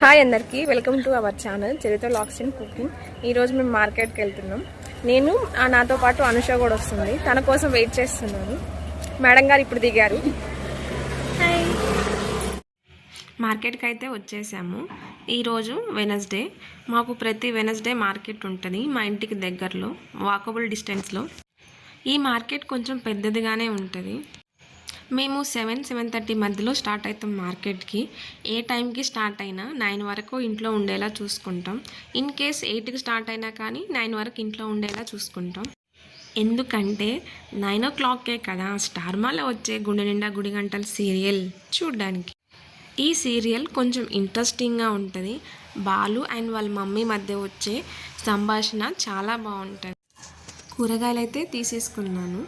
Hi అందరికీ welcome to our channel చరిత్ర vlogs and cooking. ఈరోజు మేము మార్కెట్కి వెళ్తున్నాం. నేను నాతో పాటు అనుష కూడా వస్తుంది. తన కోసం వెయిట్ చేస్తున్నాను. మేడం గారు ఇప్పుడు దిగారు. మార్కెట్కి అయితే వచ్చేసాము. ఈరోజు వెనస్డే. మాకు ప్రతి వెనస్డే మార్కెట్ ఉంటుంది మా ఇంటికి దగ్గరలో, వాకబుల్ డిస్టెన్స్లో. ఈ మార్కెట్ కొంచెం పెద్దదిగానే ఉంటుంది. మేము 7-7:30 మధ్యలో స్టార్ట్ అవుతాం మార్కెట్కి. ఏ టైంకి స్టార్ట్ అయినా 9 వరకు ఇంట్లో ఉండేలా చూసుకుంటాం. ఇన్ కేస్ 8కి స్టార్ట్ అయినా కానీ 9 వరకు ఇంట్లో ఉండేలా చూసుకుంటాం. ఎందుకంటే 9 o'clockకే కదా స్టార్మాలో వచ్చే గుండె నిండా గుడి గంటల సీరియల్ చూడడానికి. ఈ సీరియల్ కొంచెం ఇంట్రెస్టింగ్గా ఉంటుంది. బాలు అండ్ వాళ్ళ మమ్మీ మధ్య వచ్చే సంభాషణ చాలా బాగుంటుంది. కూరగాయలు అయితే తీసేసుకున్నాను.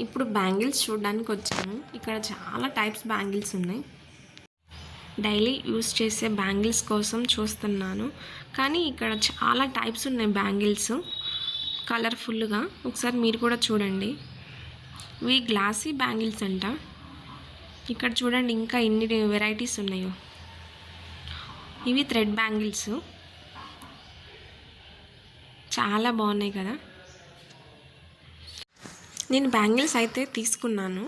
ఇప్పుడు బ్యాంగిల్స్ చూడడానికి వచ్చాను. ఇక్కడ చాలా టైప్స్ బ్యాంగిల్స్ ఉన్నాయి. డైలీ యూస్ చేసే బ్యాంగిల్స్ కోసం చూస్తున్నాను. కానీ ఇక్కడ చాలా టైప్స్ ఉన్నాయి బ్యాంగిల్స్, కలర్ఫుల్గా. ఒకసారి మీరు కూడా చూడండి. ఇవి గ్లాసీ బ్యాంగిల్స్ అంట. ఇక్కడ చూడండి ఇంకా ఎన్ని వెరైటీస్ ఉన్నాయో. ఇవి థ్రెడ్ బ్యాంగిల్స్, చాలా బాగున్నాయి కదా. నేను బ్యాంగిల్స్ అయితే తీసుకున్నాను.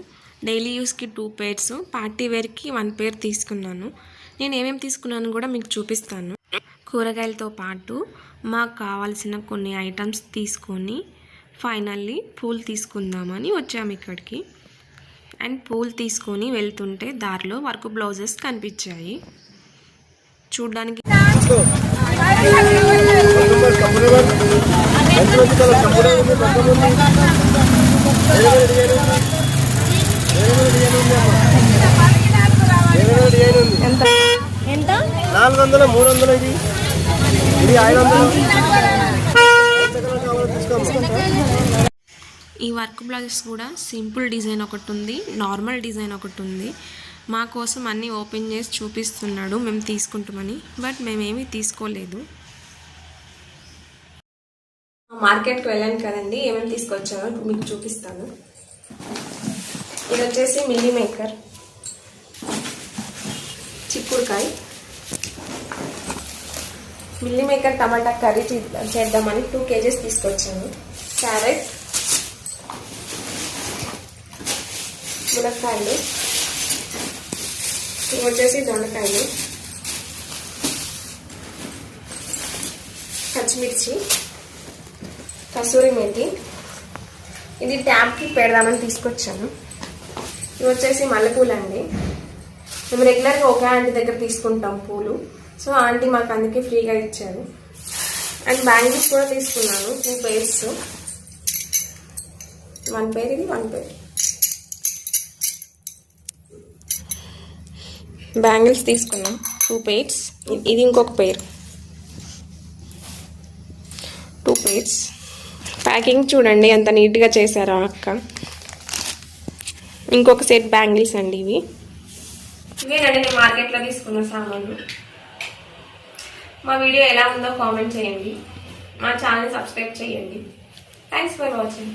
డైలీ యూస్కి 2 pairs, పార్టీ వేర్కి 1 pair తీసుకున్నాను. నేను ఏమేమి తీసుకున్నాను కూడా మీకు చూపిస్తాను. కూరగాయలతో పాటు మాకు కావాల్సిన కొన్ని ఐటమ్స్ తీసుకొని ఫైనల్లీ పూలు తీసుకుందామని వచ్చాము ఇక్కడికి. అండ్ పూలు తీసుకొని వెళ్తుంటే దారిలో వర్క్ బ్లౌజెస్ కనిపించాయి. చూడ్డానికి ఎంత 400, 300, ఇది 500. ఈ వర్క్ బ్లౌజెస్ కూడా సింపుల్ డిజైన్ ఒకటి ఉంది, నార్మల్ డిజైన్ ఒకటి ఉంది. మా కోసం అన్నీ ఓపెన్ చేసి చూపిస్తున్నాడు మేము తీసుకుంటామని. బట్ మేమేమీ తీసుకోలేదు. మార్కెట్కి వెళ్ళాను కదండి, ఏమేమి తీసుకొచ్చానో మీకు చూపిస్తాను. ఇది వచ్చేసి మిల్లీ మేకర్, చిక్కుడుకాయ, మిల్లీ మేకర్ టమాటా కర్రీ చేద్దామని 2 kgs తీసుకొచ్చాను. క్యారెట్, మునక్కాయలు, ఇవి వచ్చేసి దొండకాయలు, పచ్చిమిర్చి, కసూరి మేతి. ఇది ట్యాప్కి పెడదామని తీసుకొచ్చాను. ఇవి వచ్చేసి మల్లెపూలు అండి. మేము రెగ్యులర్గా ఒక ఆంటీ దగ్గర తీసుకుంటాం పూలు. సో ఆంటీ మాకు అందుకే ఫ్రీగా ఇచ్చారు. అండ్ బ్యాంగిల్స్ కూడా తీసుకున్నాను 2 pairs. 1 pair, ఇది 1 pair. బ్యాంగిల్స్ తీసుకున్నాం 2 pairs. ఇది ఇంకొక pair, 2 pairs. ప్యాకింగ్ చూడండి ఎంత నీట్గా చేశారో అక్క. ఇంకొక సెట్ బ్యాంగిల్స్ అండి ఇవి. ఇవేనండి నేను మార్కెట్లో తీసుకున్న సామాన్లు. మా వీడియో ఎలా ఉందో కామెంట్ చేయండి. మా ఛానల్ సబ్స్క్రైబ్ చేయండి. Thanks for watching.